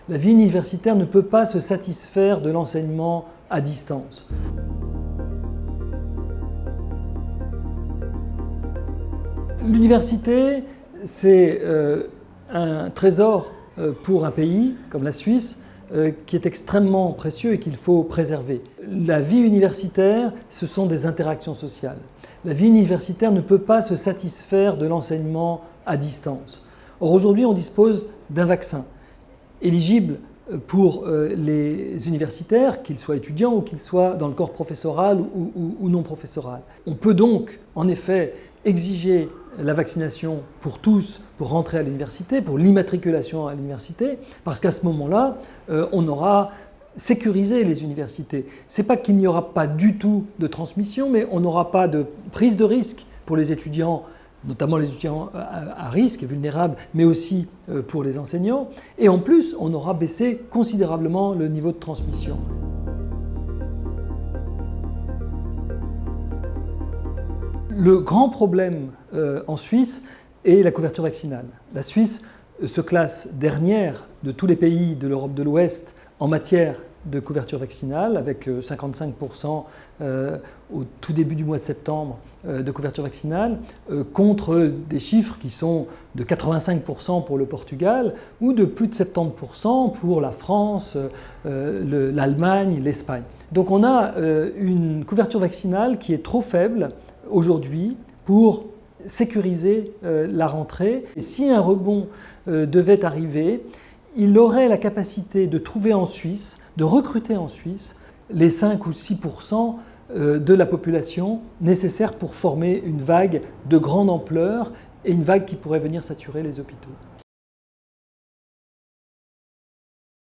La vie universitaire ne peut pas se satisfaire de l'enseignement à distance. L'université, c'est un trésor pour un pays comme la Suisse qui est extrêmement précieux et qu'il faut préserver. La vie universitaire, ce sont des interactions sociales. La vie universitaire ne peut pas se satisfaire de l'enseignement à distance. Or, aujourd'hui, on dispose d'un vaccin éligible pour les universitaires, qu'ils soient étudiants ou qu'ils soient dans le corps professoral ou non professoral. On peut donc, en effet, exiger la vaccination pour tous pour rentrer à l'université, pour l'immatriculation à l'université, parce qu'à ce moment-là, on aura sécurisé les universités. Ce n'est pas qu'il n'y aura pas du tout de transmission, mais on n'aura pas de prise de risque pour les étudiants, notamment les étudiants à risque et vulnérables, mais aussi pour les enseignants. Et en plus, on aura baissé considérablement le niveau de transmission. Le grand problème en Suisse est la couverture vaccinale. La Suisse se classe dernière de tous les pays de l'Europe de l'Ouest en matière de couverture vaccinale, avec 55% au tout début du mois de septembre de couverture vaccinale, contre des chiffres qui sont de 85% pour le Portugal ou de plus de 70% pour la France, l'Allemagne, l'Espagne. Donc on a une couverture vaccinale qui est trop faible aujourd'hui pour sécuriser la rentrée. Et si un rebond devait arriver, il aurait la capacité de trouver en Suisse, de recruter en Suisse les 5 ou 6% de la population nécessaires pour former une vague de grande ampleur et une vague qui pourrait venir saturer les hôpitaux.